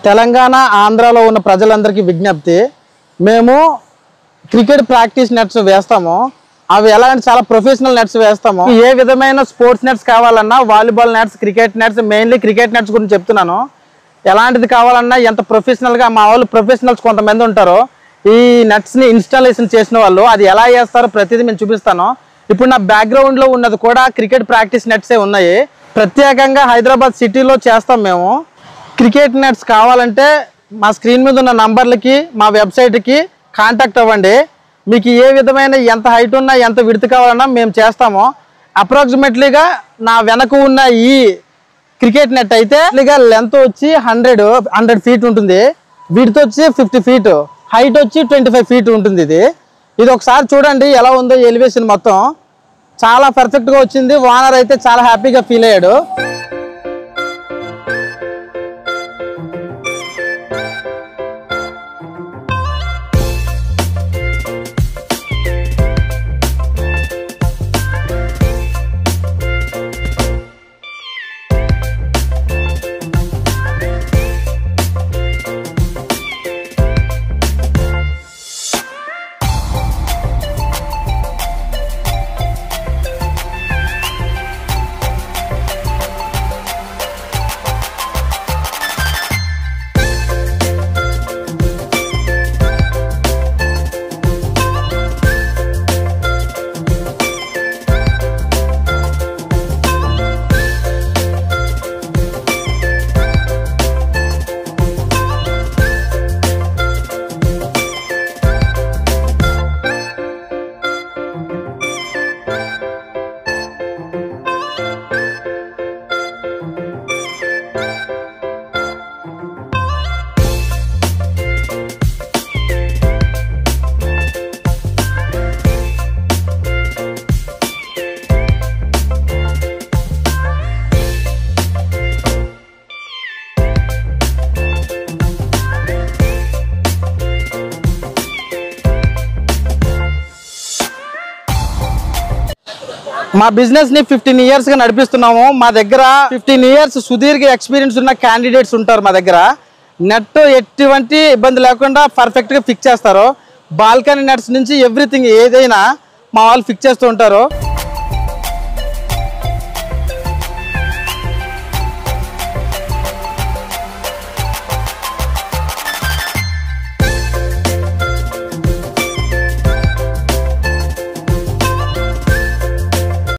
తెలంగాణ ఆంధ్రాలో ఉన్న ప్రజలందరికీ విజ్ఞప్తి, మేము క్రికెట్ ప్రాక్టీస్ నెట్స్ వేస్తాము. అవి ఎలా అంటే చాలా ప్రొఫెషనల్ నెట్స్ వేస్తాము. ఏ విధమైన స్పోర్ట్స్ నెట్స్ కావాలన్నా, volleyball nets, cricket nets, mainly cricket nets గురించి చెప్తున్నాను. ఎలాంటిది కావాలన్నా ఎంత ప్రొఫెషనల్గా మా వాళ్ళు ప్రొఫెషనల్స్ కొంతమంది ఉంటారు. ఈ నెట్స్ని ఇన్స్టాలేషన్ చేసిన వాళ్ళు అది ఎలా చేస్తారో ప్రతిదీ మేము చూపిస్తాను. ఇప్పుడు నా బ్యాక్గ్రౌండ్లో ఉన్నది కూడా క్రికెట్ ప్రాక్టీస్ నెట్సే ఉన్నాయి. ప్రత్యేకంగా హైదరాబాద్ సిటీలో చేస్తాం మేము. క్రికెట్ నెట్స్ కావాలంటే మా స్క్రీన్ మీద ఉన్న నంబర్లకి, మా వెబ్సైట్కి కాంటాక్ట్ అవ్వండి. మీకు ఏ విధమైన ఎంత హైట్ ఉన్నా, ఎంత విడ్త్ కావాలన్నా మేము చేస్తాము. అప్రాక్సిమేట్లీగా నా వెనక ఉన్న ఈ క్రికెట్ నెట్ అయితే లెంత్ వచ్చి 100 ఫీట్ ఉంటుంది, విడ్త్ వచ్చి 50 ఫీట్, హైట్ వచ్చి 25 ఫీట్ ఉంటుంది. ఇది ఒకసారి చూడండి ఎలా ఉందో ఎలివేషన్ మొత్తం చాలా పర్ఫెక్ట్గా వచ్చింది. ఓనర్ అయితే చాలా హ్యాపీగా ఫీల్ అయ్యాడు. మా బిజినెస్ ని 15 years గా నడిపిస్తున్నాము. మా దగ్గర 15 years సుదీర్ఘ ఎక్స్పీరియన్స్ ఉన్న క్యాండిడేట్స్ ఉంటారు. మా దగ్గర నెట్ ఎటువంటి ఇబ్బంది లేకుండా పర్ఫెక్ట్ గా ఫిక్స్ చేస్తారు. బాల్కనీ నెట్స్ నుంచి ఎవ్రీథింగ్ ఏదైనా మా వాళ్ళు ఫిక్స్ చేస్తూ ఉంటారు.